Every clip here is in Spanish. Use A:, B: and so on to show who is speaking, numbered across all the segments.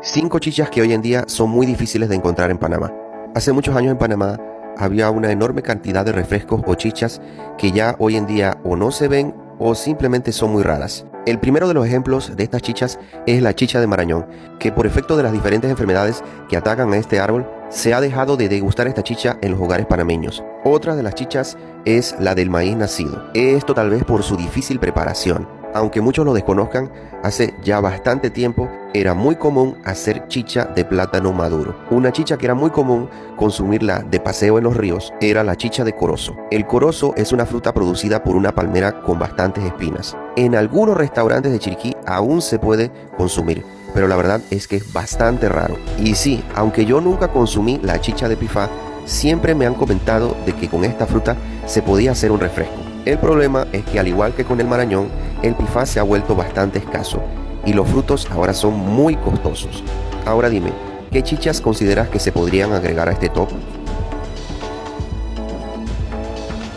A: 5 chichas que hoy en día son muy difíciles de encontrar en Panamá. Hace muchos años en Panamá había una enorme cantidad de refrescos o chichas que ya hoy en día o no se ven o simplemente son muy raras. El primero de los ejemplos de estas chichas es la chicha de Marañón, que por efecto de las diferentes enfermedades que atacan a este árbol, se ha dejado de degustar esta chicha en los hogares panameños. Otra de las chichas es la del maíz nacido. Esto tal vez por su difícil preparación. Aunque muchos lo desconozcan, hace ya bastante tiempo era muy común hacer chicha de plátano maduro. Una chicha que era muy común consumirla de paseo en los ríos era la chicha de corozo. El corozo es una fruta producida por una palmera con bastantes espinas. En algunos restaurantes de Chiriquí aún se puede consumir, pero la verdad es que es bastante raro. Y sí, aunque yo nunca consumí la chicha de pifá, siempre me han comentado de que con esta fruta se podía hacer un refresco. El problema es que al igual que con el marañón, el pifá se ha vuelto bastante escaso y los frutos ahora son muy costosos. Ahora dime, ¿qué chichas consideras que se podrían agregar a este top?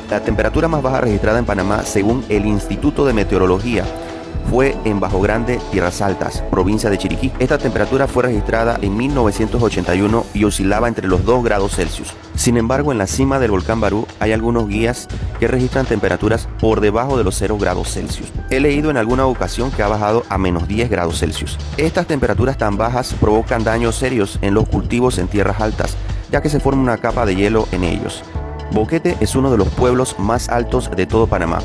A: La temperatura más baja registrada en Panamá, según el Instituto de Meteorología, fue en Bajo Grande, Tierras Altas, provincia de Chiriquí. Esta temperatura fue registrada en 1981 y oscilaba entre los 2 grados Celsius. Sin embargo, en la cima del volcán Barú hay algunos guías que registran temperaturas por debajo de los 0 grados Celsius. He leído en alguna ocasión que ha bajado a menos 10 grados Celsius. Estas temperaturas tan bajas provocan daños serios en los cultivos en tierras altas, ya que se forma una capa de hielo en ellos. Boquete es uno de los pueblos más altos de todo Panamá.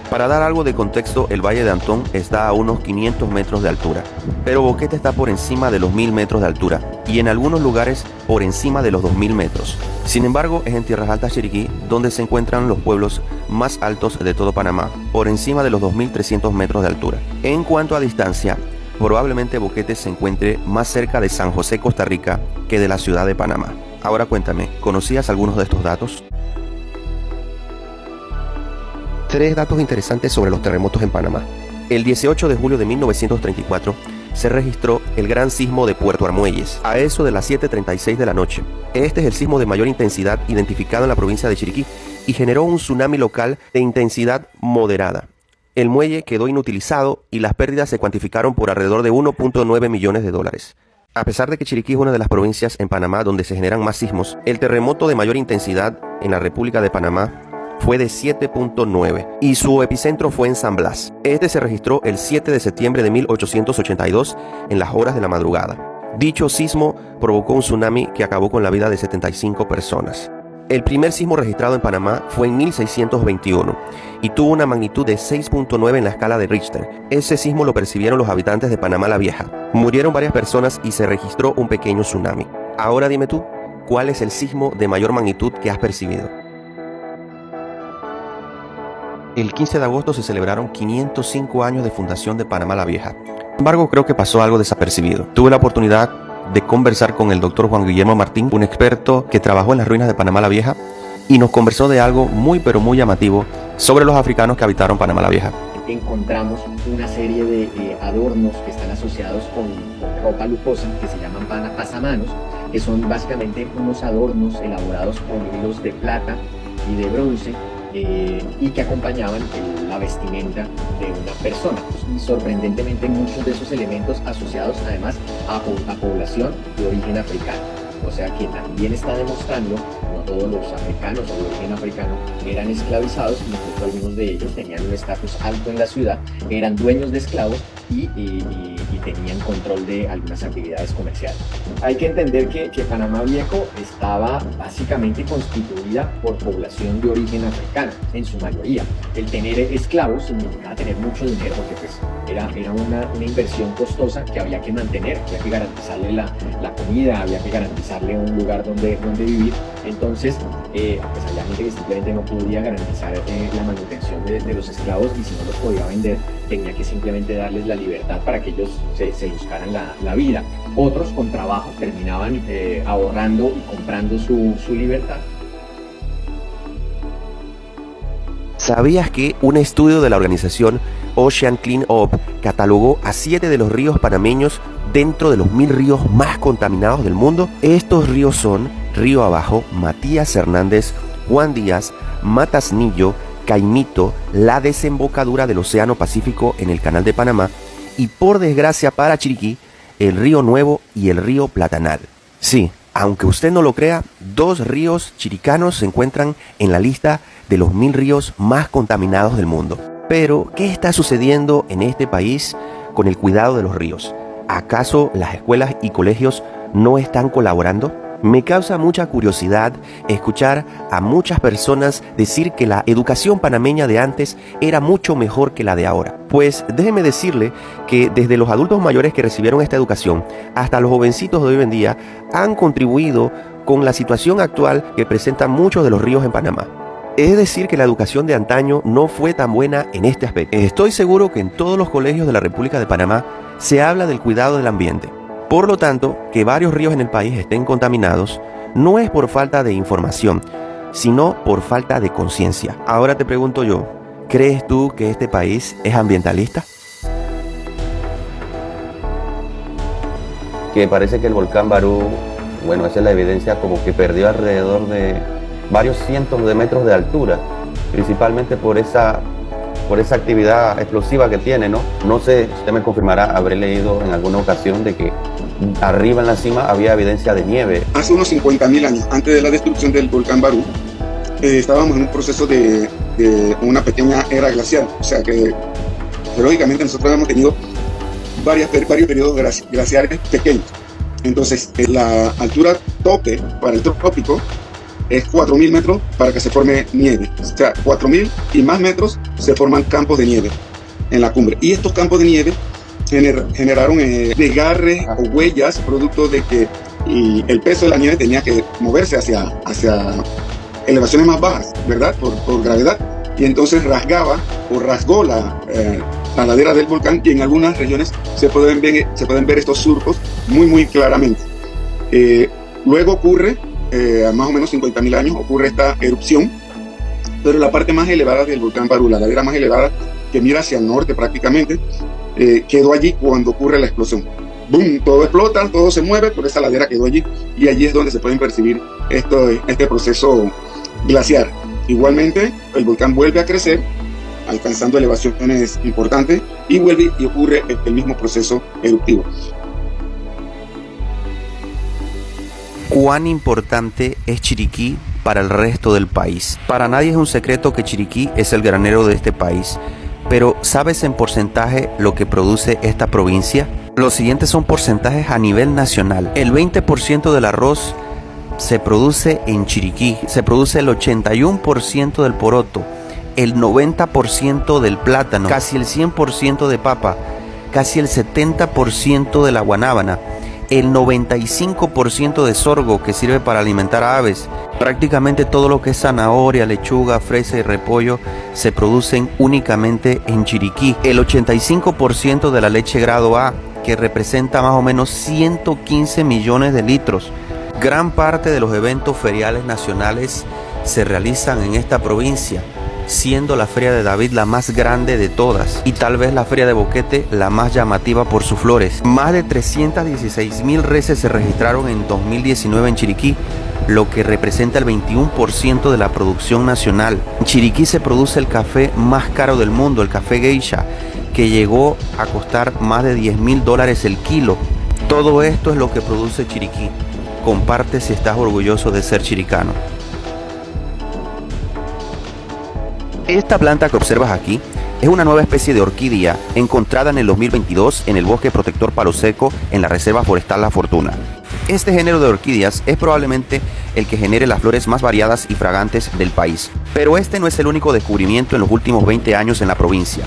A: Para dar algo de contexto, el Valle de Antón está a unos 500 metros de altura, pero Boquete está por encima de los 1000 metros de altura y en algunos lugares por encima de los 2000 metros. Sin embargo, es en Tierras Altas Chiriquí donde se encuentran los pueblos más altos de todo Panamá, por encima de los 2300 metros de altura. En cuanto a distancia, probablemente Boquete se encuentre más cerca de San José, Costa Rica, que de la ciudad de Panamá. Ahora cuéntame, ¿conocías algunos de estos datos? 3 datos interesantes sobre los terremotos en Panamá. El 18 de julio de 1934 se registró el gran sismo de Puerto Armuelles, a eso de las 7:36 de la noche. Este es el sismo de mayor intensidad identificado en la provincia de Chiriquí y generó un tsunami local de intensidad moderada. El muelle quedó inutilizado y las pérdidas se cuantificaron por alrededor de 1.9 millones de dólares. A pesar de que Chiriquí es una de las provincias en Panamá donde se generan más sismos, el terremoto de mayor intensidad en la República de Panamá fue de 7.9 y su epicentro fue en San Blas. Este se registró el 7 de septiembre de 1882 en las horas de la madrugada. Dicho sismo provocó un tsunami que acabó con la vida de 75 personas. El primer sismo registrado en Panamá fue en 1621 y tuvo una magnitud de 6.9 en la escala de Richter. Ese sismo lo percibieron los habitantes de Panamá la Vieja. Murieron varias personas y se registró un pequeño tsunami. Ahora dime tú, ¿cuál es el sismo de mayor magnitud que has percibido? El 15 de agosto se celebraron 505 años de fundación de Panamá la Vieja. Sin embargo, creo que pasó algo desapercibido. Tuve la oportunidad de conversar con el doctor Juan Guillermo Martín, un experto que trabajó en las ruinas de Panamá la Vieja, y nos conversó de algo muy pero muy llamativo sobre los africanos que habitaron Panamá la Vieja.
B: Encontramos una serie de adornos que están asociados con ropa lujosa que se llaman pasamanos, que son básicamente unos adornos elaborados con hilos de plata y de bronce, y que acompañaban la vestimenta de una persona. Y sorprendentemente muchos de esos elementos asociados además a población de origen africano. O sea que también está demostrando no todos los africanos o de origen africano eran esclavizados, sino que algunos de ellos tenían un estatus alto en la ciudad, eran dueños de esclavos y tenían control de algunas actividades comerciales. Hay que entender que Panamá Viejo estaba básicamente constituida por población de origen africano, en su mayoría. El tener esclavos significaba tener mucho dinero, porque pues era una inversión costosa que había que mantener, había que garantizarle la comida, había que garantizarle un lugar donde vivir. Entonces, pues había gente que simplemente no podía garantizar la manutención de los esclavos, y si no los podía vender, tenía que simplemente darles la libertad para que ellos se buscaran la vida. Otros con trabajo terminaban ahorrando y comprando su libertad.
A: ¿Sabías que un estudio de la organización Ocean Clean Up catalogó a 7 de los ríos panameños dentro de los 1000 ríos más contaminados del mundo? Estos ríos son Río Abajo, Matías Hernández, Juan Díaz, Matasnillo, Caimito, la desembocadura del Océano Pacífico en el Canal de Panamá y, por desgracia para Chiriquí, el Río Nuevo y el Río Platanal. Sí, aunque usted no lo crea, 2 ríos chiricanos se encuentran en la lista de los 1000 ríos más contaminados del mundo. Pero, ¿qué está sucediendo en este país con el cuidado de los ríos? ¿Acaso las escuelas y colegios no están colaborando? Me causa mucha curiosidad escuchar a muchas personas decir que la educación panameña de antes era mucho mejor que la de ahora. Pues déjeme decirle que desde los adultos mayores que recibieron esta educación hasta los jovencitos de hoy en día han contribuido con la situación actual que presentan muchos de los ríos en Panamá. Es decir, que la educación de antaño no fue tan buena en este aspecto. Estoy seguro que en todos los colegios de la República de Panamá se habla del cuidado del ambiente. Por lo tanto, que varios ríos en el país estén contaminados no es por falta de información, sino por falta de conciencia. Ahora te pregunto yo, ¿crees tú que este país es ambientalista?
C: Que parece que el volcán Barú, bueno, esa es la evidencia como que perdió alrededor de varios cientos de metros de altura, principalmente por esa actividad explosiva que tiene, ¿no? No sé, usted me confirmará, habré leído en alguna ocasión de que arriba en la cima había evidencia de nieve.
D: Hace unos 50.000 años, antes de la destrucción del volcán Barú, estábamos en un proceso de una pequeña era glacial, o sea que geológicamente nosotros hemos tenido varios periodos glaciares pequeños. Entonces, la altura tope para el trópico es 4.000 metros para que se forme nieve. O sea, 4.000 y más metros se forman campos de nieve en la cumbre. Y estos campos de nieve generaron desgarres o huellas producto de que el peso de la nieve tenía que moverse hacia elevaciones más bajas, ¿verdad? Por gravedad. Y entonces rasgó la ladera del volcán, y en algunas regiones se pueden ver estos surcos muy claramente. Luego ocurre, a más o menos 50.000 años, ocurre esta erupción, pero la parte más elevada del volcán Barú, la ladera más elevada que mira hacia el norte prácticamente, quedó allí cuando ocurre la explosión. ¡Bum! Todo explota, todo se mueve, pero esa ladera quedó allí, y allí es donde se pueden percibir este proceso glaciar. Igualmente, el volcán vuelve a crecer, alcanzando elevaciones importantes, y vuelve y ocurre el mismo proceso eruptivo.
A: ¿Cuán importante es Chiriquí para el resto del país? Para nadie es un secreto que Chiriquí es el granero de este país, pero ¿sabes en porcentaje lo que produce esta provincia? Los siguientes son porcentajes a nivel nacional. El 20% del arroz se produce en Chiriquí, se produce el 81% del poroto, el 90% del plátano, casi el 100% de papa, casi el 70% de la guanábana, el 95% de sorgo, que sirve para alimentar a aves. Prácticamente todo lo que es zanahoria, lechuga, fresa y repollo se producen únicamente en Chiriquí. El 85% de la leche grado A, que representa más o menos 115 millones de litros. Gran parte de los eventos feriales nacionales se realizan en esta provincia, siendo la Feria de David la más grande de todas, y tal vez la Feria de Boquete la más llamativa por sus flores. Más de 316.000 reses se registraron en 2019 en Chiriquí, lo que representa el 21% de la producción nacional. En Chiriquí se produce el café más caro del mundo, el café Geisha, que llegó a costar más de $10.000 el kilo. Todo esto es lo que produce Chiriquí. Comparte si estás orgulloso de ser chiricano. Esta planta que observas aquí es una nueva especie de orquídea encontrada en el 2022 en el bosque protector Palo Seco en la Reserva Forestal La Fortuna. Este género de orquídeas es probablemente el que genere las flores más variadas y fragantes del país. Pero este no es el único descubrimiento en los últimos 20 años en la provincia.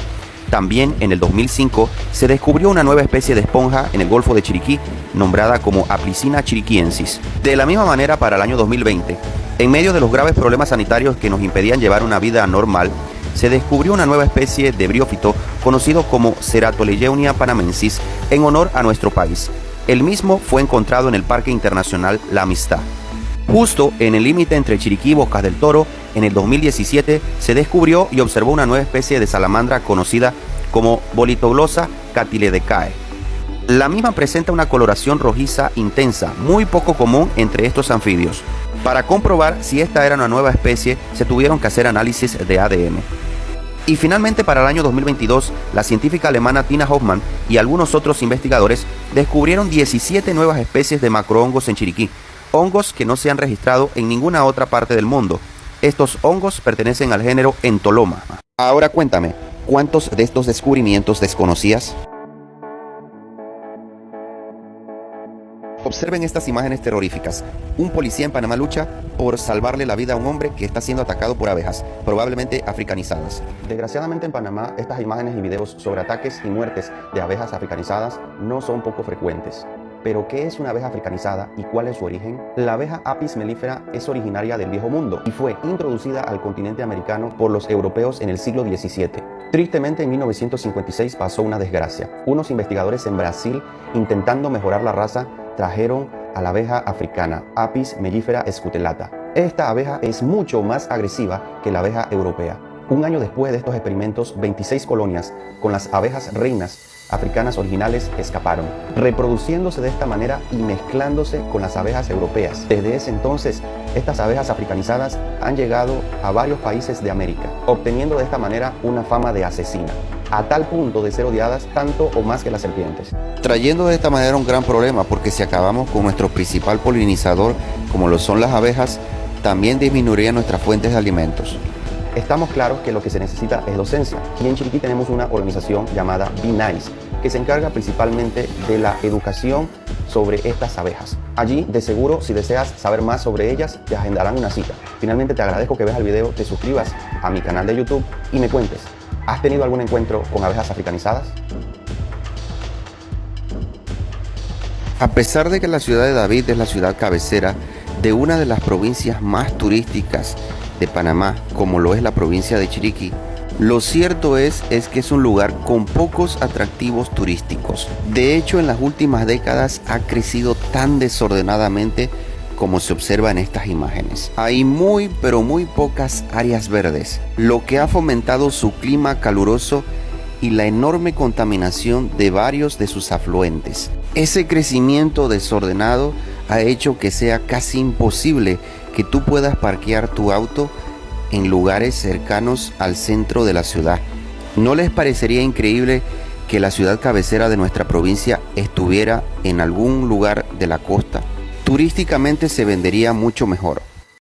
A: También en el 2005 se descubrió una nueva especie de esponja en el Golfo de Chiriquí, nombrada como Aplycina chiriquiensis. De la misma manera, para el año 2020, en medio de los graves problemas sanitarios que nos impedían llevar una vida normal, se descubrió una nueva especie de briófito conocido como Ceratoleyeunia panamensis en honor a nuestro país. El mismo fue encontrado en el Parque Internacional La Amistad. Justo en el límite entre Chiriquí y Bocas del Toro, en el 2017 se descubrió y observó una nueva especie de salamandra conocida como Bolitoglossa catiledecae. La misma presenta una coloración rojiza intensa, muy poco común entre estos anfibios. Para comprobar si esta era una nueva especie, se tuvieron que hacer análisis de ADN. Y finalmente, para el año 2022, la científica alemana Tina Hoffmann y algunos otros investigadores descubrieron 17 nuevas especies de macrohongos en Chiriquí, hongos que no se han registrado en ninguna otra parte del mundo. Estos hongos pertenecen al género Entoloma. Ahora cuéntame, ¿cuántos de estos descubrimientos desconocías? Observen estas imágenes terroríficas. Un policía en Panamá lucha por salvarle la vida a un hombre que está siendo atacado por abejas, probablemente africanizadas. Desgraciadamente en Panamá, estas imágenes y videos sobre ataques y muertes de abejas africanizadas no son poco frecuentes. ¿Pero qué es una abeja africanizada y cuál es su origen? La abeja Apis mellifera es originaria del Viejo Mundo y fue introducida al continente americano por los europeos en el siglo XVII. Tristemente, en 1956 pasó una desgracia. Unos investigadores en Brasil, intentando mejorar la raza, trajeron a la abeja africana Apis mellifera scutellata. Esta abeja es mucho más agresiva que la abeja europea. Un año después de estos experimentos, 26 colonias con las abejas reinas africanas originales escaparon, reproduciéndose de esta manera y mezclándose con las abejas europeas. Desde ese entonces, estas abejas africanizadas han llegado a varios países de América, obteniendo de esta manera una fama de asesina, a tal punto de ser odiadas tanto o más que las serpientes. Trayendo de esta manera un gran problema, porque si acabamos con nuestro principal polinizador, como lo son las abejas, también disminuirían nuestras fuentes de alimentos. Estamos claros que lo que se necesita es docencia, y en Chiriquí tenemos una organización llamada Be Nice, que se encarga principalmente de la educación sobre estas abejas. Allí, de seguro, si deseas saber más sobre ellas, te agendarán una cita. Finalmente, te agradezco que veas el video, te suscribas a mi canal de YouTube y me cuentes, ¿has tenido algún encuentro con abejas africanizadas? A pesar de que la ciudad de David es la ciudad cabecera de una de las provincias más turísticas de Panamá, como lo es la provincia de Chiriquí, lo cierto es que es un lugar con pocos atractivos turísticos. De hecho, en las últimas décadas ha crecido tan desordenadamente como se observa en estas imágenes. Hay pero muy pocas áreas verdes, lo que ha fomentado su clima caluroso y la enorme contaminación de varios de sus afluentes. Ese crecimiento desordenado ha hecho que sea casi imposible que tú puedas parquear tu auto en lugares cercanos al centro de la ciudad. ¿No les parecería increíble que la ciudad cabecera de nuestra provincia estuviera en algún lugar de la costa? Turísticamente se vendería mucho mejor.